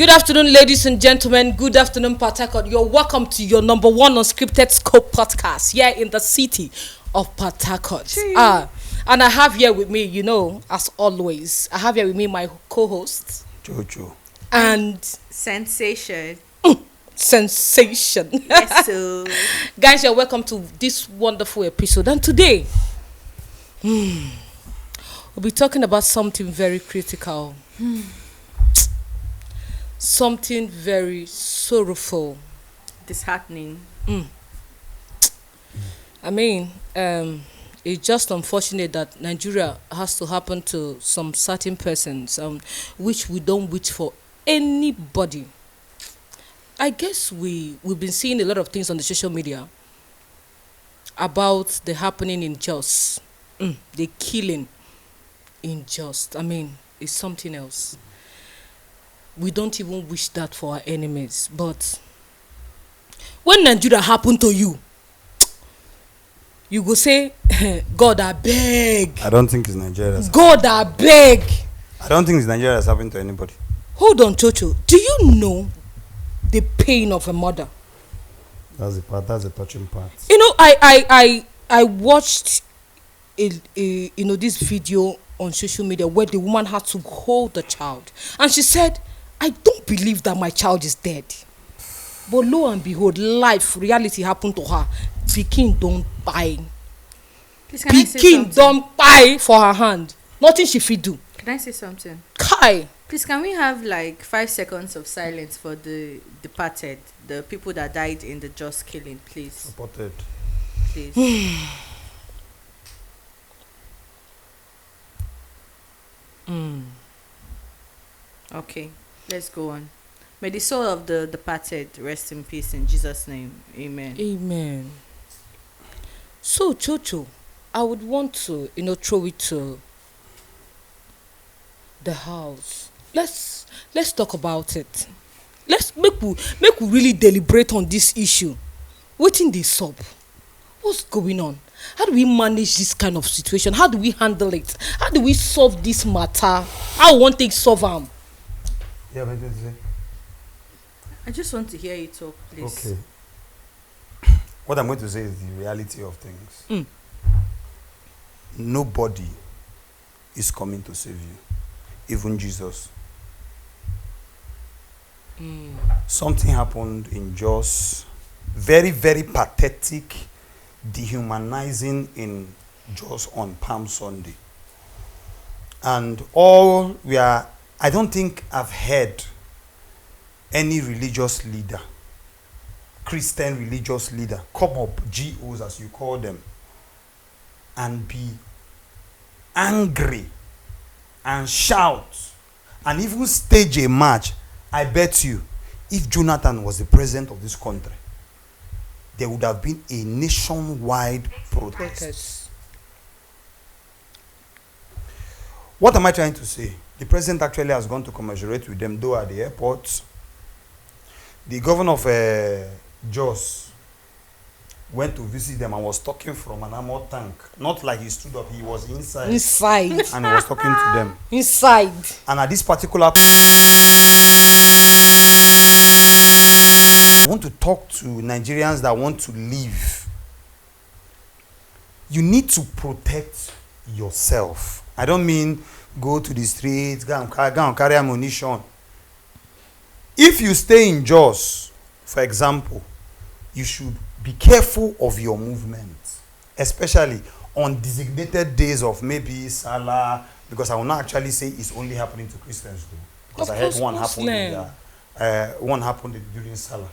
Good afternoon, ladies and gentlemen. Good afternoon, Port Harcourt. You're welcome to your number one unscripted scope podcast here in the city of Port Harcourt. And I have here with me, as always, I have here with me my co-host, Jojo. And Sensation. Sensation. Yes, so. Guys, you're welcome to this wonderful episode. And today, we'll be talking about something very critical. Something very sorrowful. Disheartening. I mean, it's just unfortunate that Nigeria has to happen to some certain persons, which we don't wish for anybody. I guess we've been seeing a lot of things on the social media about the happening in Jos, the killing in Jos. I mean, it's something else. We don't even wish that for our enemies. But when Nigeria happen to you, you go say, God, I beg. I don't think it's Nigeria. God, I beg. I don't think it's Nigeria that's happened to anybody. Hold on, Chocho. Do you know the pain of a mother? That's the touching part. I watched this video on social media where the woman had to hold the child, and she said, I don't believe that my child is dead. But lo and behold, reality happened to her. Pikin don't buy. Pikin don't buy for her hand. Nothing she fit do. Can I say something? Kai. Please, can we have like 5 seconds of silence for the departed, the people that died in the Jos killing, please? Supported. Please. Okay, let's go on. May the soul of the departed rest in peace in Jesus' name. Amen. Amen. So, Chocho, I would want to, throw it to the house. Let's talk about it. Let's make we really deliberate on this issue. Wetin dey sup? What's going on? How do we manage this kind of situation? How do we handle it? How do we solve this matter? How we want to solve am? Yeah, but I just want to hear you talk, please. Okay. What I'm going to say is the reality of things. Nobody is coming to save you, even Jesus. Something happened in Jos, very, very pathetic, dehumanizing in Jos on Palm Sunday. And I don't think I've heard any religious leader, Christian religious leader, come up, GOs as you call them, and be angry and shout and even stage a march. I bet you, if Jonathan was the president of this country, there would have been a nationwide protest. What am I trying to say? The president actually has gone to commiserate with them, though at the airport. The governor of Jos went to visit them and was talking from an armored tank. Not like he stood up, he was inside. And he was talking to them. Inside. And at this particular I want to talk to Nigerians that want to leave. You need to protect yourself. I don't mean go to the streets, go and carry ammunition. If you stay in Jos, for example, you should be careful of your movement, especially on designated days of maybe Salah, because I will not actually say it's only happening to Christians though, because I heard one happened during Salah.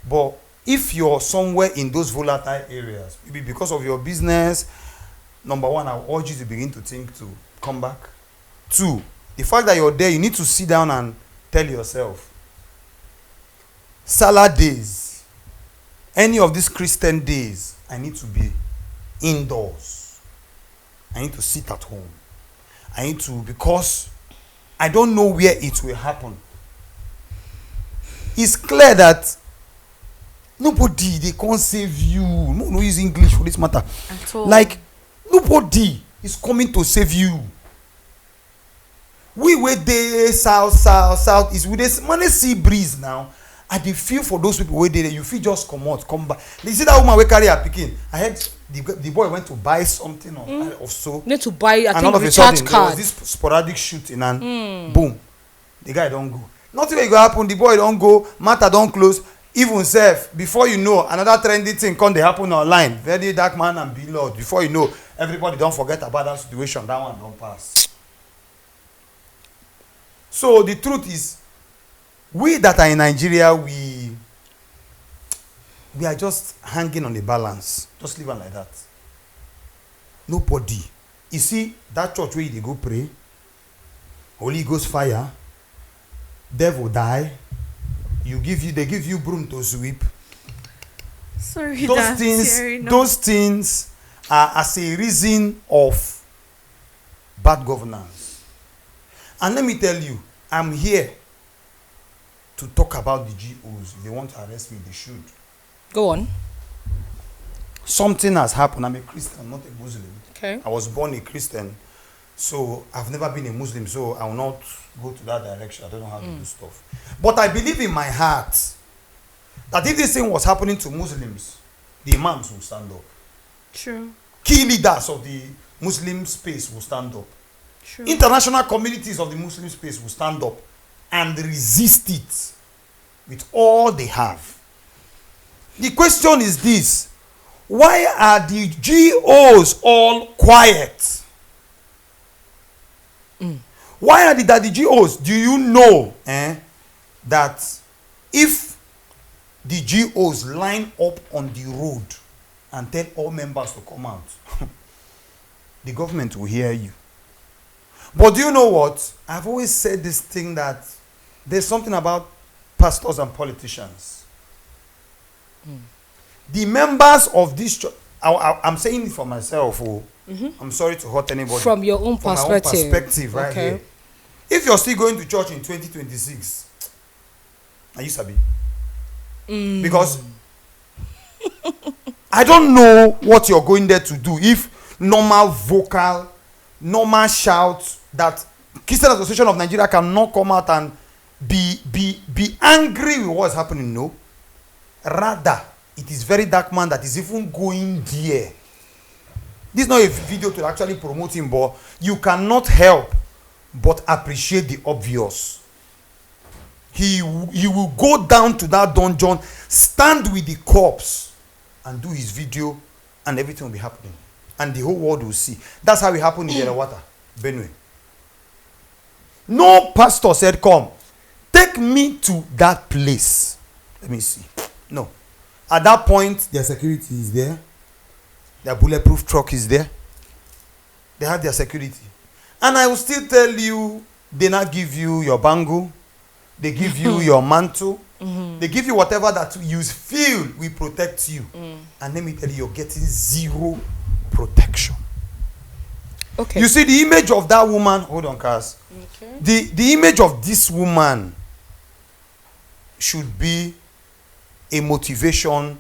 But if you're somewhere in those volatile areas, maybe because of your business, number one, I urge you to begin to think to come back. 2, the fact that you're there, you need to sit down and tell yourself, Salah days, any of these Christian days, I need to be indoors. I need to sit at home. I need to, because I don't know where it will happen. It's clear that nobody, they can't save you. No use English for this matter. Like, nobody is coming to save you. We wey dey south east, we dey manage sea breeze now. I dey feel for those people wey dey there. You fit just comot come back. You see that woman wey carry her pikin, I heard the boy went to buy something or so, Need to buy, I and think, all of a recharge sudden there was card. this sporadic shooting, and boom, the guy don go. Nothing wey go happen, the boy don go, matter don close. Even sef, before you know, another trendy thing come dey happen online. Very dark man and beloved. Before you know, everybody don forget about that situation. That one don pass. So the truth is, we that are in Nigeria, we are just hanging on the balance. Just leave am like that. Nobody. You see that church where you dey go pray, Holy Ghost fire, devil die, they give you broom to sweep. Sorry, Those things are as a reason of bad governance. And let me tell you, I'm here to talk about the GOs. If they want to arrest me, they should. Go on. Something has happened. I'm a Christian, not a Muslim. Okay. I was born a Christian, so I've never been a Muslim, so I will not go to that direction. I don't know how to do stuff. But I believe in my heart that if this thing was happening to Muslims, the imams will stand up. True. Key leaders of the Muslim space will stand up. True. International communities of the Muslim space will stand up and resist it with all they have. The question is this: why are the GOs all quiet? Why are the GOs? Do you know that if the GOs line up on the road and tell all members to come out, the government will hear you? But do you know what? I've always said this thing, that there's something about pastors and politicians. The members of this church, I'm saying it for myself. I'm sorry to hurt anybody. From your own From perspective. my own perspective, right here. If you're still going to church in 2026, are you sabi? Because I don't know what you're going there to do. If normal shout that Christian Association of Nigeria cannot come out and be angry with what's happening, no. Rather, it is very dark man that is even going there. This is not a video to actually promote him, but you cannot help but appreciate the obvious. He will go down to that dungeon, stand with the corpse, and do his video, and everything will be happening. And the whole world will see. That's how it happened in Yerewata, Benue. No pastor said, come, take me to that place. Let me see. No. At that point, their security is there. Their bulletproof truck is there. They have their security. And I will still tell you, they not give you your bangle. They give you your mantle. They give you whatever that you feel will protect you. And let me tell you, you're getting zero protection. Okay. You see the image of that woman. Hold on, Cass. Okay. The image of this woman should be a motivation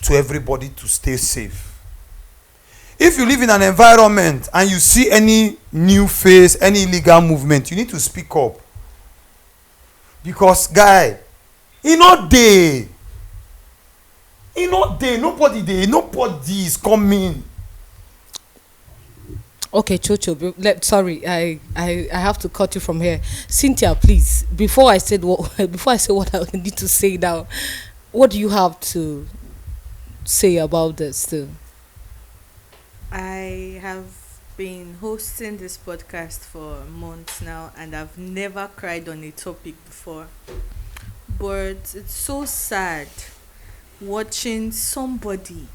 to everybody to stay safe. If you live in an environment and you see any new face, any illegal movement, you need to speak up. Because, guy, nobody is coming. Okay, Chocho, sorry, I have to cut you from here. Cynthia, please, before I say what I need to say now, what do you have to say about this too? I have been hosting this podcast for months now, and I've never cried on a topic before. But it's so sad watching somebody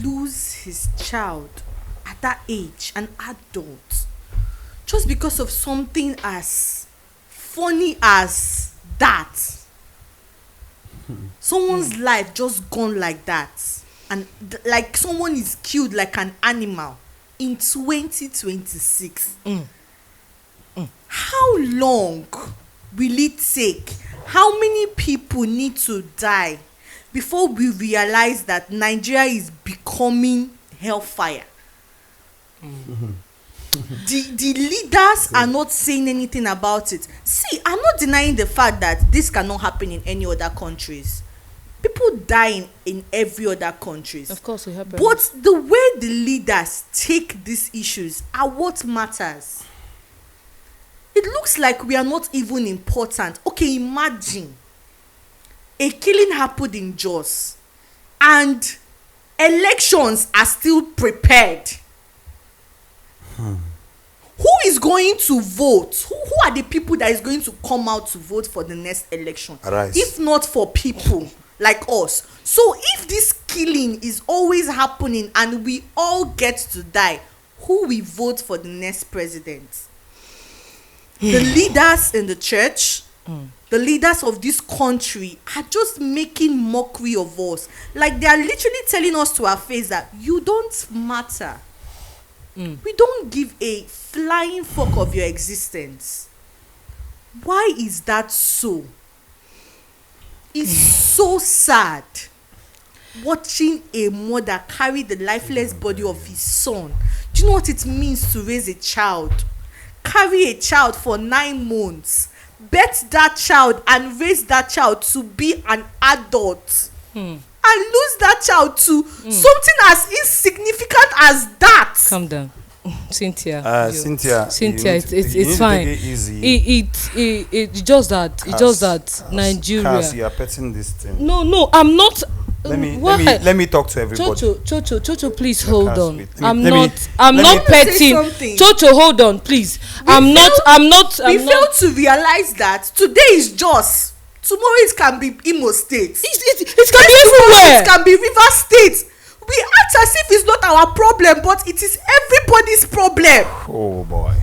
lose his child at that age, an adult, just because of something as funny as that. Someone's life just gone like that, and like someone is killed like an animal in 2026. How long will it take? How many people need to die before we realize that Nigeria is becoming hellfire? the leaders are not saying anything about it. See, I'm not denying the fact that this cannot happen in any other countries. People die in every other countries. Of course it happens. But the way the leaders take these issues are what matters. It looks like we are not even important. Okay, imagine a killing happened in Jos and elections are still prepared. Who is going to vote? Who are the people that is going to come out to vote for the next election? Arise. If not for people like us. So if this killing is always happening and we all get to die, who will vote for the next president? The leaders in the church, the leaders of this country are just making mockery of us. Like they are literally telling us to our face that you don't matter. We don't give a flying fuck of your existence. Why is that so? It's so sad watching a mother carry the lifeless body of his son. Do you know what it means to raise a child? Carry a child for 9 months, birth that child and raise that child to be an adult, and lose that child to something as insignificant as that. Calm down. Cynthia, Cynthia, it's fine. It's just that Nigeria. Cass, you are petting this thing. No, I'm not. Let me talk to everybody. Chocho, please hold on. Let I'm me- not say petting. something. Chocho, hold on, please. I'm not. We fail to realize that today is Jos, tomorrow it can be Imo State, It can be everywhere. it can be Rivers State. We act as if it's not our problem, but it is everybody's problem. Oh boy.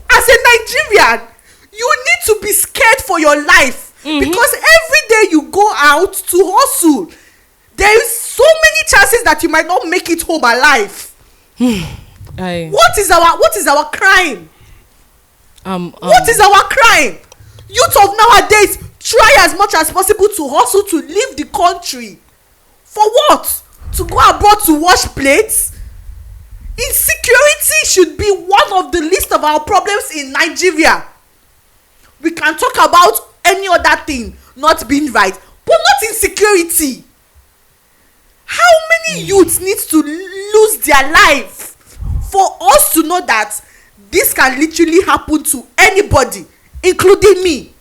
As a Nigerian, you need to be scared for your life, because every day you go out to hustle, there is so many chances that you might not make it home alive. What is our crime? What is our crime? Youth of nowadays try as much as possible to hustle to leave the country. For what? To go abroad to wash plates? Insecurity should be one of the list of our problems in Nigeria. We can talk about any other thing not being right, but not insecurity. How many youths need to lose their life for us to know that this can literally happen to anybody, including me,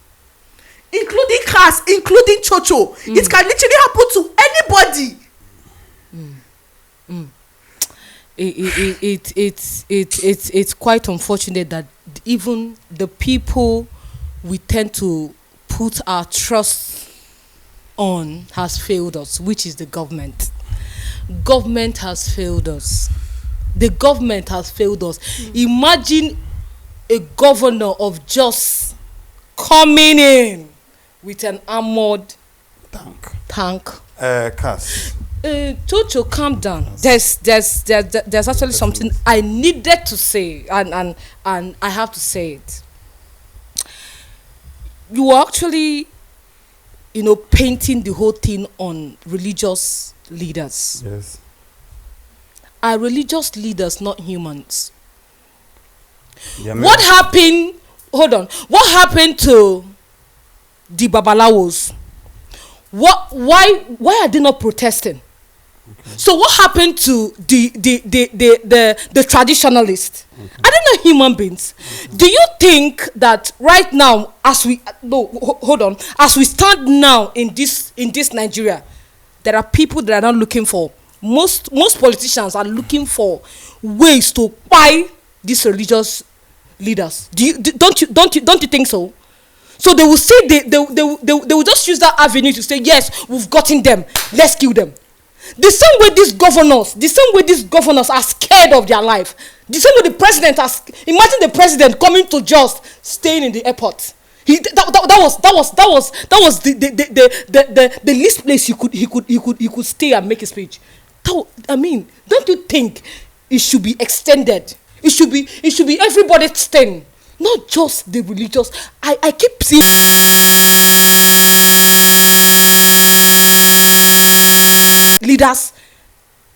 including Cass, including Chocho? It can literally happen to anybody. It's quite unfortunate that even the people we tend to put our trust on has failed us, which is the government. Government has failed us. The government has failed us. Imagine a governor of Jos coming in with an armored tank. Cass. Chocho, calm down. There's actually something I needed to say, and I have to say it. You are actually, painting the whole thing on religious leaders. Yes. Are religious leaders not humans? Yeah, What happened? Hold on. What happened to the Babalawos? Why are they not protesting? Okay. So what happened to the traditionalists? Okay. Are they not human beings? Okay. Do you think that right now, as we stand now in this Nigeria, there are people that are not looking for, most politicians are looking for ways to buy these religious leaders? Don't you think so? So they will say they will just use that avenue to say, yes, we've gotten them, let's kill them. The same way these governors are scared of their life. The same way the president imagine the president coming to just staying in the airport. That was the least place he could stay and make a speech. I mean, don't you think it should be extended? It should be everybody's thing, not just the religious. I keep seeing leaders.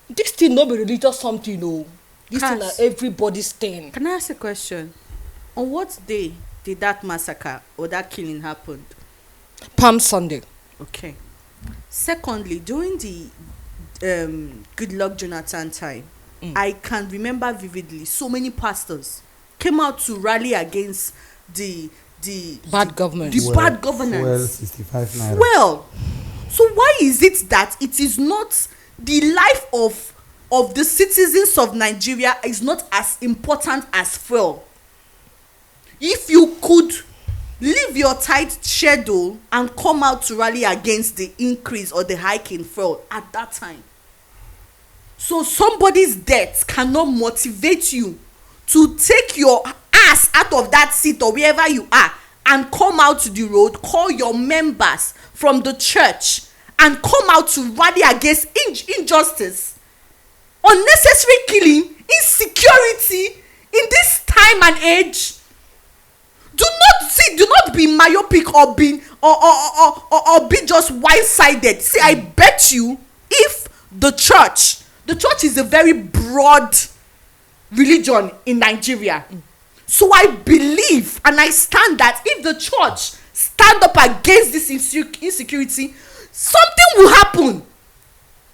This thing not be religious something, This thing Cass, na everybody's thing. can I ask a question? On what day did that massacre or that killing happen? Palm Sunday. Okay. Secondly, during the Goodluck Jonathan time, I can remember vividly so many pastors came out to rally against the Bad government. the bad governance. Well, 65 naira. Well, so why is it that it is not the life of the citizens of Nigeria is not as important as fuel? If you could leave your tight schedule and come out to rally against the increase or the hike in fuel at that time, so somebody's death cannot motivate you to take your ass out of that seat or wherever you are and come out to the road, call your members from the church and come out to rally against injustice, unnecessary killing, insecurity in this time and age. Do not be myopic or be just one-sided. See, I bet you if the church is a very broad religion in Nigeria. So I believe and I stand that if the church stand up against this insecurity, something will happen.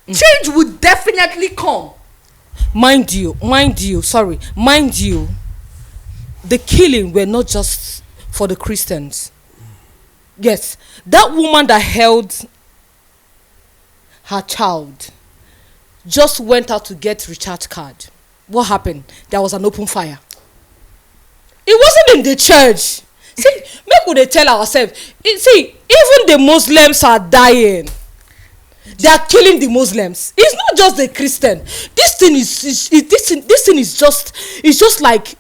Change will definitely come. Mind you, the killing were not just for the Christians. Yes, that woman that held her child just went out to get recharge card. What happened? There was an open fire. It wasn't in the church. See, make we tell ourselves. See, even the Muslims are dying. They are killing the Muslims. It's not just the Christian. This thing is just like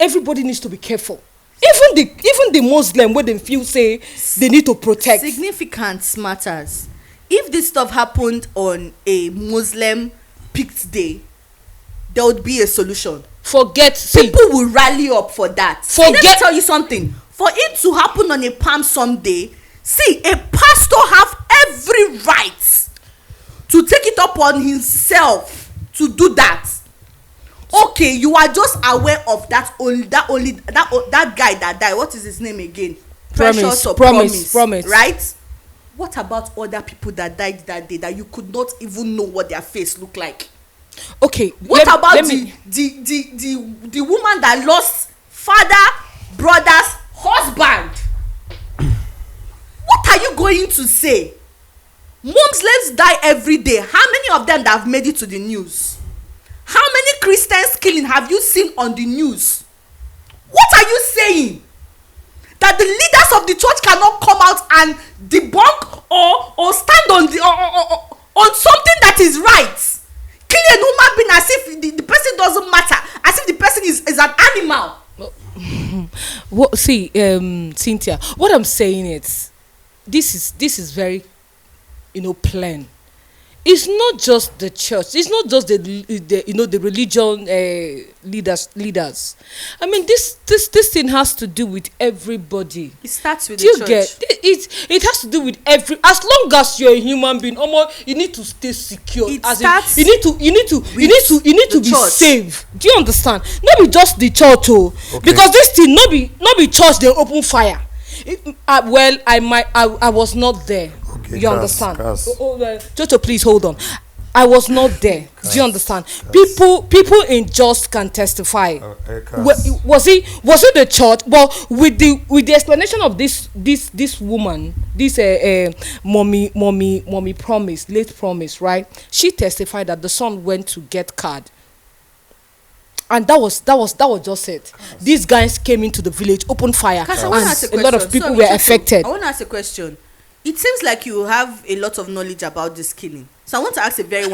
everybody needs to be careful. Even the Muslim where they feel say they need to protect. Significance matters. If this stuff happened on a Muslim picked day, there would be a solution. People will rally up for that. Let me tell you something. For it to happen on a Palm Sunday, see, a pastor have every right to take it upon himself to do that. Okay, you are just aware of that guy that died. What is his name again? Promise, right? What about other people that died that day that you could not even know what their face looked like? Okay, what about the woman that lost father, brother's husband? What are you going to say? Muslims die every day. How many of them that have made it to the news? How many Christians killing have you seen on the news? What are you saying? That the leaders of the church cannot come out and debunk or stand on something that is right? Kill a human being as if the person doesn't matter, as if the person is an animal. See, Cynthia, what I'm saying is, this is very, plain. It's not just the church. It's not just the religion leaders. I mean, this thing has to do with everybody. It starts with the church. It has to do with as long as you're a human being, you need to stay secure. You need to be safe. Do you understand? Not be just the church, because this thing not be church. They open fire. I was not there. Okay, you understand? Jojo, please hold on. I was not there. Do you understand? People in just can testify. Was it the church? Well, with the explanation of this woman, this mommy promise, late promise, right? She testified that the son went to get card. And that was just it. These guys came into the village, opened fire, and a lot of people were affected. I want to ask a question. It seems like you have a lot of knowledge about this killing. So I want to ask a very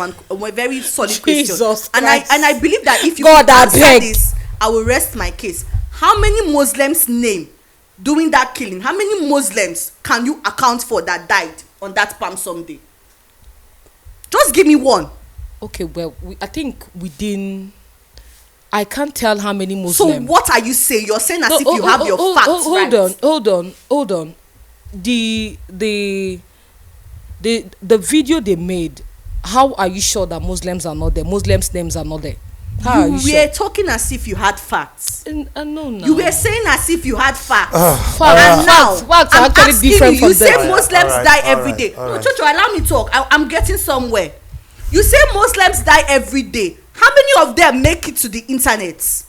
solid question. And I believe that if you answer this, I will rest my case. How many Muslims name during that killing? How many Muslims can you account for that died on that Palm Sunday? Just give me one. Okay, well, I think within. I can't tell how many Muslims. So what are you saying? You're saying as if you have your facts right. Hold on. The video they made, how are you sure that Muslims are not there? Muslims' names are not there? How You are were you sure? talking as if you had facts. No, no. You were saying as if you had facts. Facts, And now, facts are I'm actually asking different you, from you say them. Muslims Alright, die alright, every day. alright. No, Chocho, allow me talk. I'm getting somewhere. You say Muslims die every day. How many of them make it to the internet?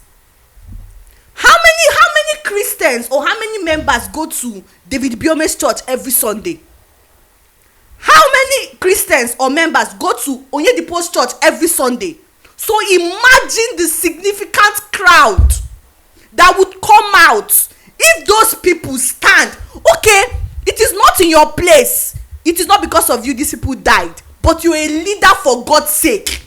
How many Christians or how many members go to David Biome's church every Sunday? How many Christians or members go to Oyedipo's church every Sunday? So imagine the significant crowd that would come out if those people stand. Okay, it is not in your place. It is not because of you these people died, but you're a leader for God's sake.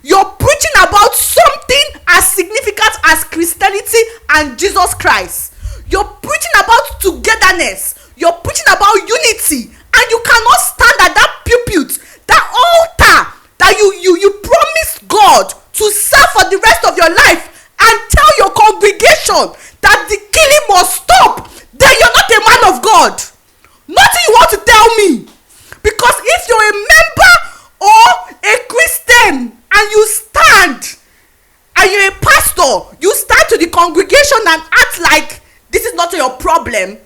You're preaching about something as significant as Christianity and Jesus Christ. You're preaching about togetherness. You're preaching about unity, and you cannot stand at that pulpit, that altar that you promised God to serve for the rest of your life, and tell your congregation that the killing must stop. Then you're not a man of God. Nothing you want to tell me, because if you're a member or a Christian and you stand and you're a pastor, you stand to the congregation and act like this is not your problem.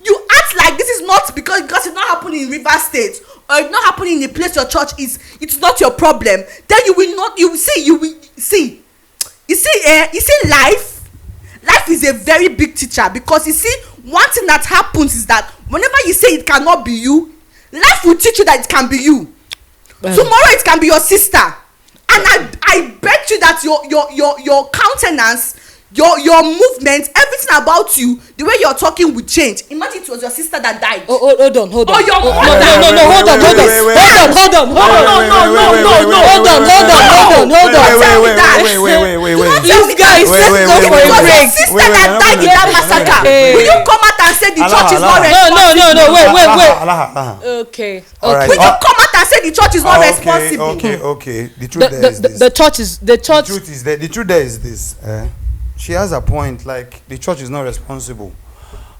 You act like this is not because it's not happening in River State, or it's not happening in the place your church is. It's not your problem. Then you will see life is a very big teacher, because you see, one thing that happens is that whenever you say it cannot be you, life will teach you that it can be you. Tomorrow it can be your sister, and I bet you that your countenance, your movement, everything about you, the way you're talking will change. Imagine it was your sister that died. Hold on. Or your mother. No, hold on. Hold on. These guys, let's go for a break. It was your sister that died in that massacre. Will you come out and say the church is not responsible? No, wait. Okay. Alright. Will you come out and say the church is not responsible? Okay. The truth there is this. The church. The truth there is this. She has a point, like the church is not responsible,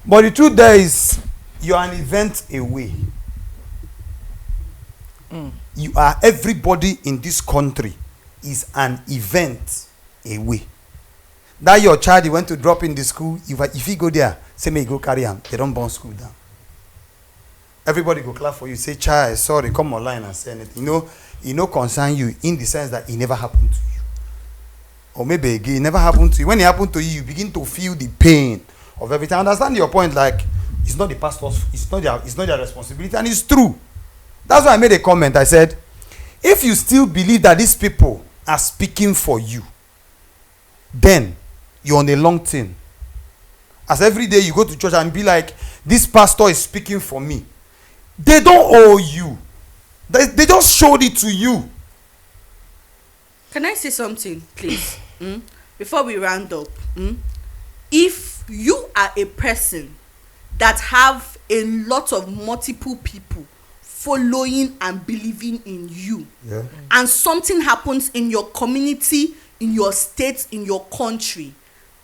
but the truth there is you are an event away. You are, everybody in this country is an event away. That your child you went to drop in the school, if you go there, say may you go carry him, they don't burn school down. Everybody go clap for you, say child sorry, come online and say anything. You know concern you in the sense that it never happened to you. Or maybe again, it never happened to you. When it happened to you, you begin to feel the pain of everything. I understand your point, like it's not the pastor's, it's not their responsibility, and it's true. That's why I made a comment. I said, if you still believe that these people are speaking for you, then you're on a long thing. As every day you go to church and be like, this pastor is speaking for me. They don't owe you. They just showed it to you. Can I say something, please? Before we round up, if you are a person that have a lot of multiple people following and believing in you, and something happens in your community, in your state, in your country,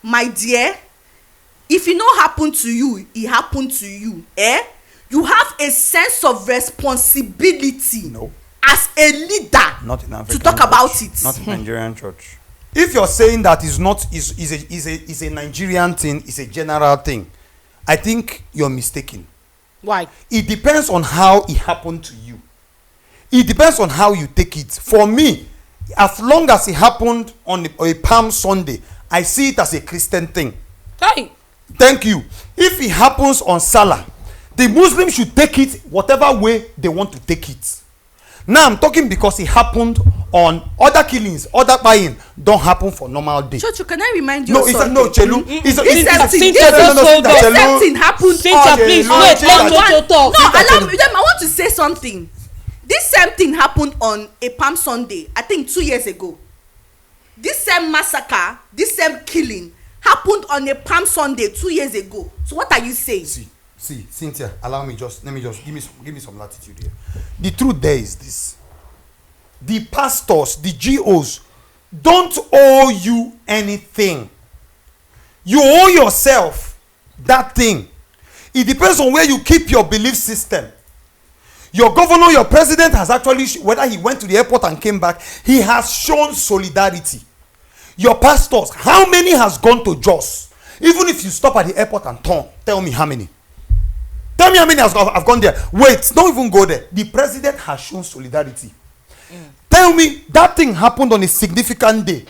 my dear, if it not happen to you, it happened to you, you have a sense of responsibility. No. As a leader, Not in African to talk church. about it. Not in Nigerian church. If you're saying that is a Nigerian thing, it's a general thing, I think you're mistaken. Why? It depends on how it happened to you. It depends on how you take it. For me, as long as it happened on a Palm Sunday, I see it as a Christian thing. Hey. Thank you. If it happens on Salah, the Muslims should take it whatever way they want to take it. Now I'm talking because it happened on other killings, other buying don't happen for normal day. Chocho, can I remind you No, of it's something? no Chelu. This same thing happened Cynthia, please wait. Let Chocho talk. No, allow me. I want to say something. This same thing happened on a Palm Sunday, I think 2 years ago. This same massacre, this same killing happened on a Palm Sunday 2 years ago. So what are you saying? See, Cynthia, let me just give me some latitude here. The truth there is this: the pastors, the GOs, don't owe you anything. You owe yourself that thing. It depends on where you keep your belief system. Your governor, your president has actually, whether he went to the airport and came back, he has shown solidarity. Your pastors, how many has gone to Jos? Even if you stop at the airport and turn, tell me how many. Tell me how many have gone there. Wait, don't even go there. The president has shown solidarity. Tell me that thing happened on a significant day.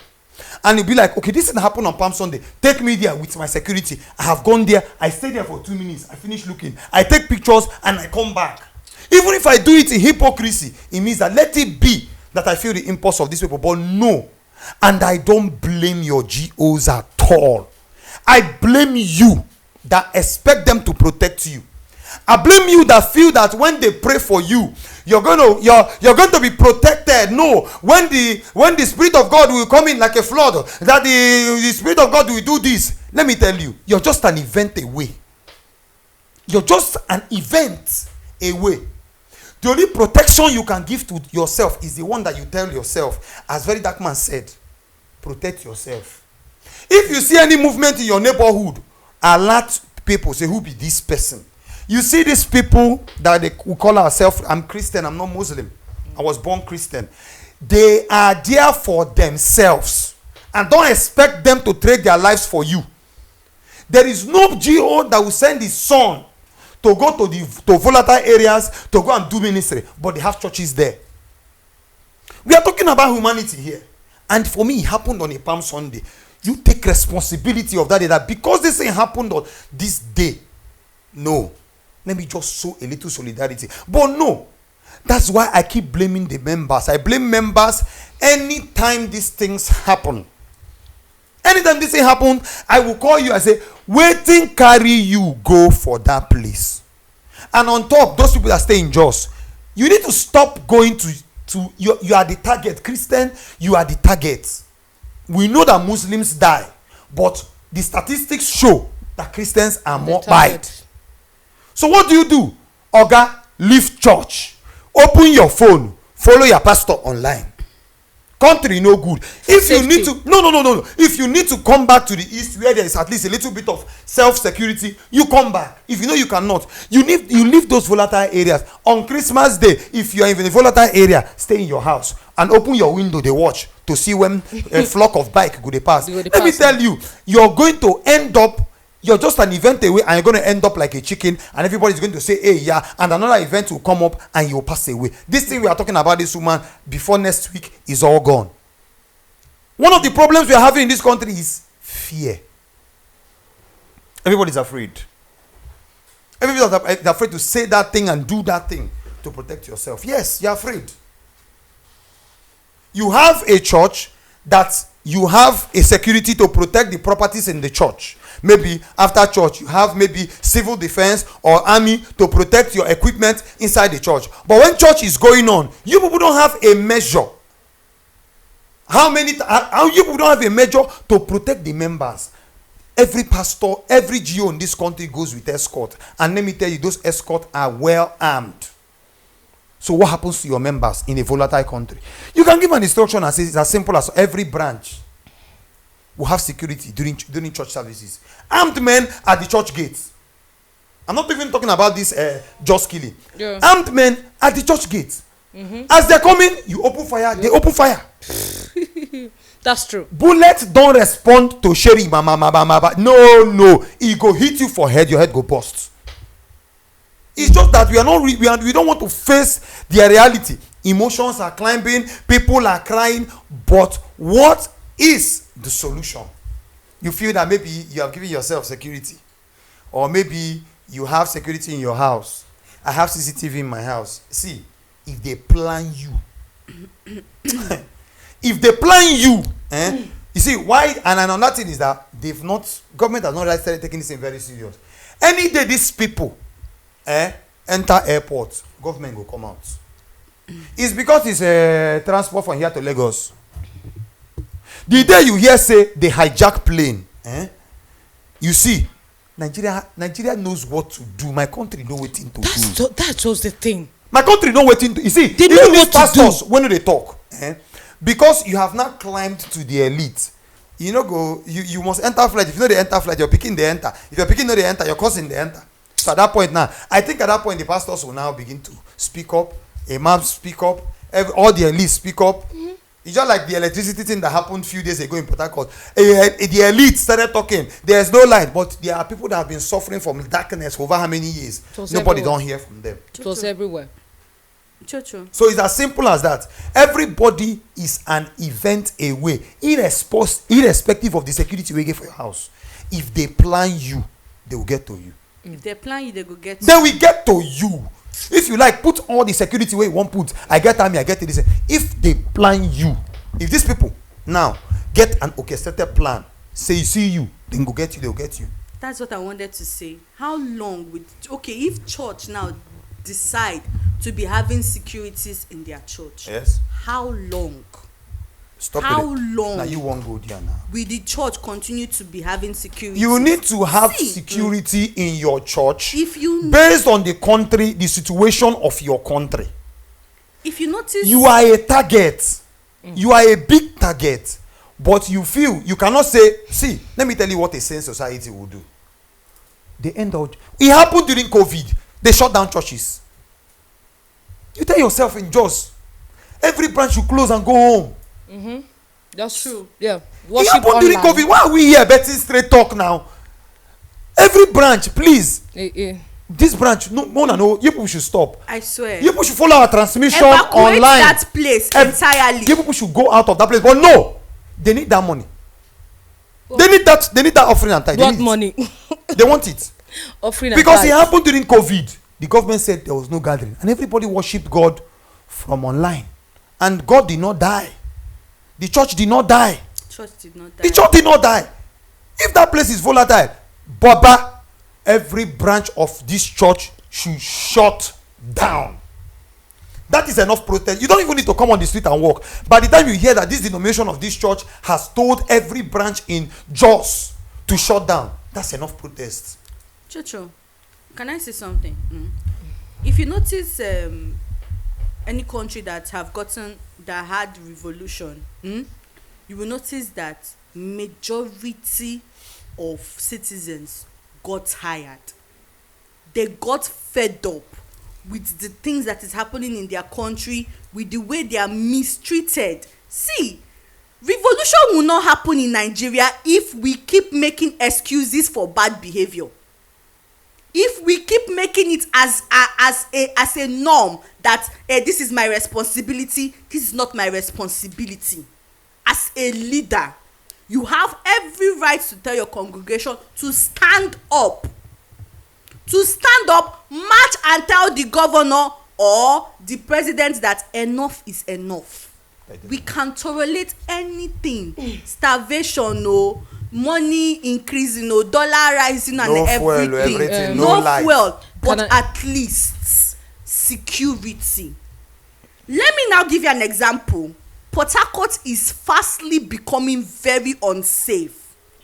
And you'll be like, okay, this didn't happen on Palm Sunday. Take me there with my security. I have gone there. I stay there for 2 minutes. I finish looking. I take pictures and I come back. Even if I do it in hypocrisy, it means that let it be that I feel the impulse of these people. But no. And I don't blame your GOs at all. I blame you that expect them to protect you. I blame you that feel that when they pray for you, you're going to be protected. No, when the Spirit of God will come in like a flood, that the Spirit of God will do this. Let me tell you, you're just an event away. You're just an event away. The only protection you can give to yourself is the one that you tell yourself. As Very Dark Man said, protect yourself. If you see any movement in your neighborhood, alert people. Say, who be this person? You see these people that we call ourselves, I'm Christian, I'm not Muslim. I was born Christian. They are there for themselves. And don't expect them to trade their lives for you. There is no GO that will send his son to go to volatile areas to go and do ministry. But they have churches there. We are talking about humanity here. And for me, it happened on a Palm Sunday. You take responsibility of that day. That because this thing happened on this day. No. Let me just show a little solidarity. But no. That's why I keep blaming the members. I blame members anytime these things happen. Anytime this thing happen, I will call you and say, waiting carry you go for that place. And on top, those people that stay in Jos, you need to stop going to you are the target. Christian, you are the target. We know that Muslims die, but the statistics show that Christians are more died. So what do? Oga, leave church. Open your phone. Follow your pastor online. Country no good. If you need to, no. If you need to come back to the east where there is at least a little bit of self-security, you come back. If you know you cannot, you leave those volatile areas. On Christmas Day, if you are in a volatile area, stay in your house and open your window. They watch to see when a flock of bike go they pass. Let me tell you, you're going to end up. You're just an event away and you're going to end up like a chicken and everybody's going to say, hey, yeah, and another event will come up and you'll pass away. This thing we are talking about, this woman, before next week is all gone. One of the problems we are having in this country is fear. Everybody's afraid. Everybody's afraid to say that thing and do that thing to protect yourself. Yes, you're afraid. You have a church that you have a security to protect the properties in the church. Maybe after church, you have maybe civil defense or army to protect your equipment inside the church. But when church is going on, you people don't have a measure. How you people don't have a measure to protect the members? Every pastor, every GO in this country goes with escort. And let me tell you, those escorts are well armed. So what happens to your members in a volatile country? You can give an instruction and say it's as simple as every branch will have security during church services. Armed men at the church gates. I'm not even talking about this just killing. Yeah. Armed men at the church gates. Mm-hmm. As they're coming, you open fire. Yeah. They open fire. That's true. Bullets don't respond to sherry. No. It go hit you for head. Your head go bust. It's just that we don't want to face the reality. Emotions are climbing. People are crying. But what is the solution? You feel that maybe you have given yourself security, or maybe you have security in your house. I have CCTV in my house. See, if they plan you, you see why? And another thing is that government has not really started taking this thing very serious. Any day these people enter airport, government will come out. It's because it's a transport from here to Lagos. The day you hear say they hijack plane, you see, Nigeria knows what to do. My country know what to do. That's just the thing. My country know what to do. You see, they know what pastors, to do. When they talk, because you have not climbed to the elite. You must enter flight. If you know they enter flight, your pikin they enter. If your pikin know they enter, your cousin they enter. So at that point now, I think at that point the pastors will now begin to speak up, imams speak up, all the elites speak up. It's just like the electricity thing that happened a few days ago in Port Harcourt. The elite started talking. There's no light, but there are people that have been suffering from darkness for over how many years? Nobody don't hear from them. It was everywhere. Cho. So it's as simple as that. Everybody is an event away, irrespective of the security we get for your house. If they plan you, they will get to you. If they plan you, they go get. They will get to you. If you like, put all the security where you want put. I get army, I get this. If they plan you, if these people now get an orchestrated plan, say see you, then go get you, they'll get you. That's what I wanted to say. How long would if church now decide to be having securities in their church? Yes. How long? Stop How it. long? Now you won't go there now. Will the church continue to be having security? You need to have security in your church If you based on the country, the situation of your country. If you notice, You are a target. You are a big target. But you feel you cannot say, see, let me tell you what a sane society will do. They end out. It happened during COVID. They shut down churches. You tell yourself in Jos, every branch you close and go home. That's true. Yeah. It Worship happened during online. COVID. Why are we here betting straight talk now? Every branch, please. This branch, no, you people should stop. I swear, You people should follow our transmission evacuate online. that place entirely. You people should go out of that place. But no, they need that money. They need that offering and tithe. What money? They want it. Offering Because and it tithe. happened during COVID. The government said there was no gathering. And everybody worshipped God from online. And God did not die. The church did not die. Church did not die. The church did not die. If that place is volatile, Baba, every branch of this church should shut down. That is enough protest. You don't even need to come on the street and walk. By the time you hear that this denomination of this church has told every branch in Jos to shut down, that's enough protest. Chocho, can I say something? If you notice any country that had revolution, you will notice that majority of citizens got tired. They got fed up with the things that is happening in their country, with the way they are mistreated. See, revolution will not happen in Nigeria if we keep making excuses for bad behavior. If we keep making it as a norm that this is my responsibility, this is not my responsibility. As a leader, you have every right to tell your congregation to stand up. To stand up, march and tell the governor or the president that enough is enough. We can tolerate anything. Starvation, no. Money increasing, no. Dollar rising and No everything. fuel, everything, No light. fuel, but Can I- at least security. Let me now give you an example. Port Harcourt is fastly becoming very unsafe.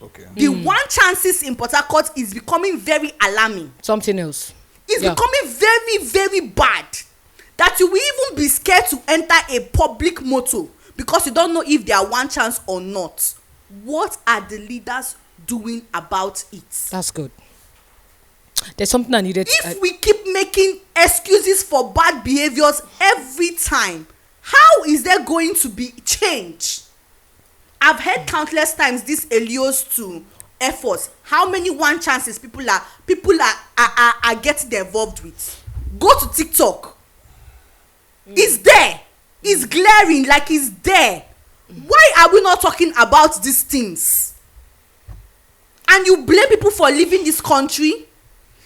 Okay. The one chances in Port Harcourt is becoming very alarming. Something else. It's Yeah. becoming very, very bad. That you will even be scared to enter a public motor because you don't know if there are one chance or not. What are the leaders doing about it? That's good. There's something I needed. If we keep making excuses for bad behaviors every time, how is there going to be change? I've heard countless times this Elios to efforts. How many one chances people are getting involved with? Go to TikTok. It's there. It's glaring like it's there. Why are we not talking about these things? And you blame people for leaving this country?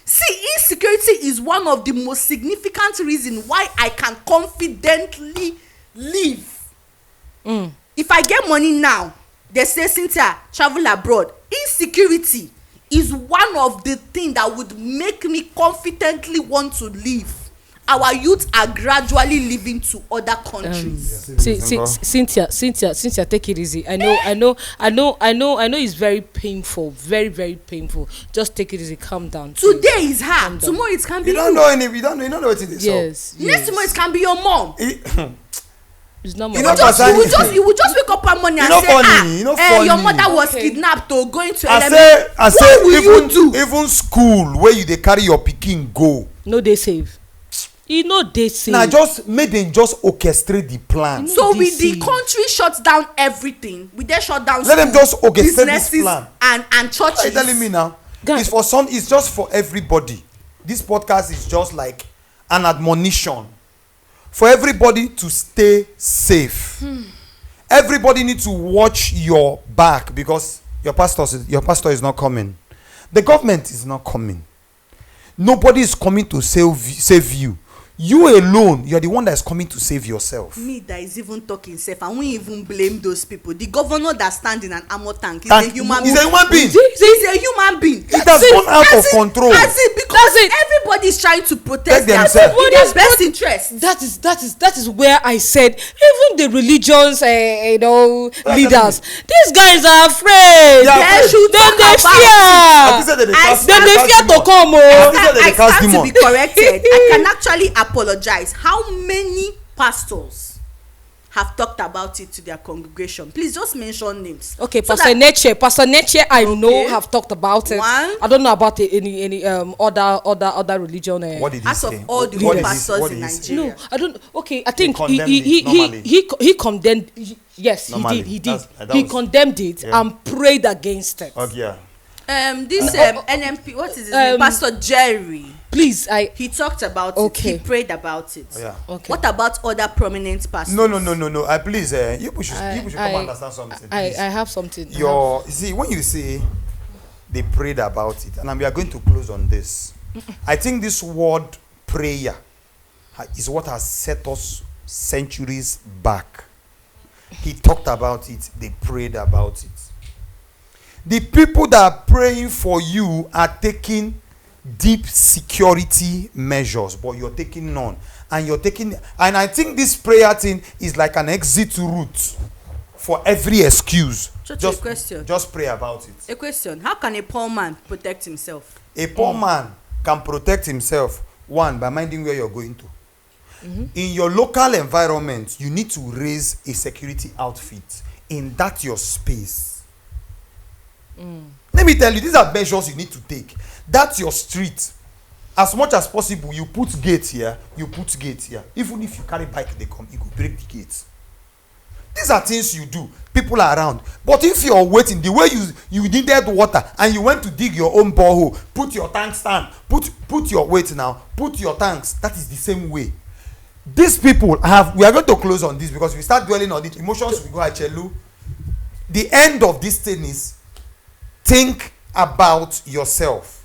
See, insecurity is one of the most significant reasons why I can confidently leave. If I get money now, they say, Cynthia, travel abroad. Insecurity is one of the things that would make me confidently want to leave. Our youth are gradually leaving to other countries. Cynthia, take it easy. I know. It's very painful, very, very painful. Just take it easy, calm down. Today is hard. Tomorrow it can be You don't know what it is. Yes. Next tomorrow it can be your mom. It's not You my know, business. You will just wake up one morning and You know say, funny, you know your funny. mother was Okay. kidnapped or going to I element. say What will you do? even school where you dey carry your pikin go. No, they save. You know they save. Na just make dem just orchestrate the plan. So with the DC. country shuts down everything, we then shut down Let them school, just orchestrate this businesses plan. and churches. What are you telling me now? Guys. It's for some. It's just for everybody. This podcast is just like an admonition for everybody to stay safe. Everybody needs to watch your back because your pastor is not coming. The government is not coming. Nobody is coming to save you. You alone, you are the one that is coming to save yourself. Me that is even talking self, and we even blame those people. The governor that stand in an armor tank is Tank- a human he's a human being. He's a human being. It has gone out of control. That's it, because everybody is trying to protect their themselves. best interest. That is where I said even the religions leaders, these guys are afraid. Yeah, They should Then talk they about fear. Then they fear to come. I stand to be corrected. I can actually apologize. How many pastors have talked about it to their congregation? Please just mention names. Okay, So Pastor Neche, I know Okay. have talked about it. One. I don't know about any other religion. What did he Out say? of all the What did he- pastors what in did he say? Nigeria. No, I don't. Okay, I think condemned it normally. he condemned. Yes, Normally. he did. That He was- condemned it yeah. and prayed against it. Okay, yeah. This NMP, what is his name? Pastor Jerry. Please, He talked about Okay. it. He prayed about it. Yeah. Okay. What about other prominent pastors? No. Please, you should come understand something. I please. have something. You see, when you say they prayed about it, and we are going to close on this. I think this word prayer is what has set us centuries back. He talked about it, they prayed about it. The people that are praying for you are taking deep security measures, but you're taking none. And I think this prayer thing is like an exit route for every excuse. Just a question. Just pray about it. A question. How can a poor man protect himself? A poor man can protect himself, one, by minding where you're going to. In your local environment, you need to raise a security outfit in that your space. Let me tell you, these are measures you need to take. That's your street. As much as possible, you put gate here, you put gate here. Even if you carry bike, they come, you could break the gate. These are things you do. People are around. But if you're waiting, the way you needed water and you went to dig your own borehole, put your tank stand, put your weight now, put your tanks. That is the same way. These people we are going to close on this because we start dwelling on it. Emotions will go at Chelu. The end of this thing is think about yourself.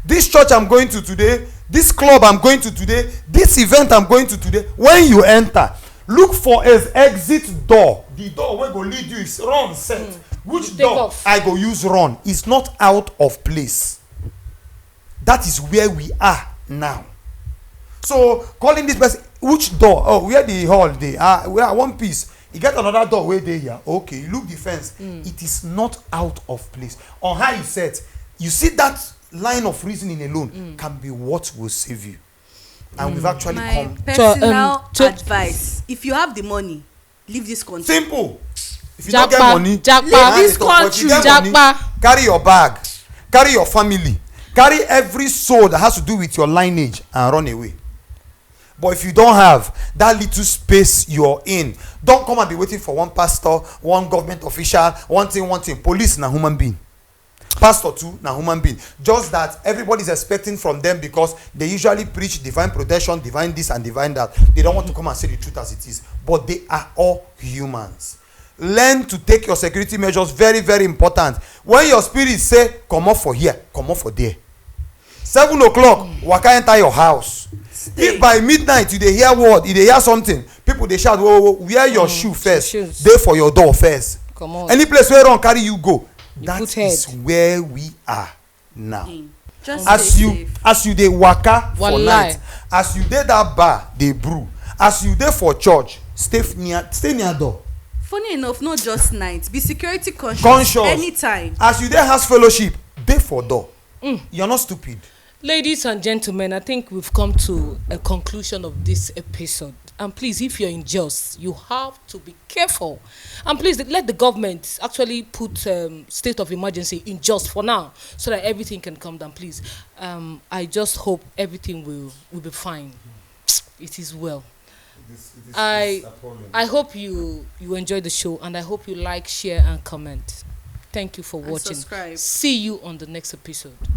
This church I'm going to today, this club I'm going to today, this event I'm going to today. When you enter, look for an exit door. The door wey go lead you is run set. Which Take door off. I go use run is not out of place. That is where we are now. So calling this person, which door? Oh, where the hall dey? We are one piece. You get another door wey dey here. Okay, you look the fence. It is not out of place. On how you set, you see that line of reasoning alone can be what will save you. And we've actually My come. personal so- advice: if you have the money, leave this country. Simple. If you don't get Japa, money, japa. now Leave this they talk, but you country. get money, Japa. carry your bag, carry your family, carry every soul that has to do with your lineage and run away. But if you don't have that little space you're in, don't come and be waiting for one pastor, one government official, one thing. Police na human being. Pastor too na human being. Just that everybody is expecting from them because they usually preach divine protection, divine this and divine that. They don't want to come and say the truth as it is. But they are all humans. Learn to take your security measures. Very, very important. When your spirit say, come up for here, come up for there. 7 o'clock, waka enter your house. If by midnight you dey hear word, you dey hear something, people dey shout, whoa, wear your shoe first. shoes. Dey for your door first. Come on. Any place where run carry you go. That put is head. where we are now. Just As stay you safe. as you dey waka for Wallahi. night, as you dey that bar dey brew, as you dey for church, stay near door. Funny enough, not just night. Be security Conscious. anytime. As you dey house fellowship, dey for door. You're not stupid. Ladies and gentlemen, I think we've come to a conclusion of this episode. And please, if you're in jails, you have to be careful. And please let the government actually put state of emergency in just for now, so that everything can come down. Please, I just hope everything will be fine. It is well. I I hope you enjoy the show, and I hope you like, share, and comment. Thank you for And watching. subscribe. See you on the next episode.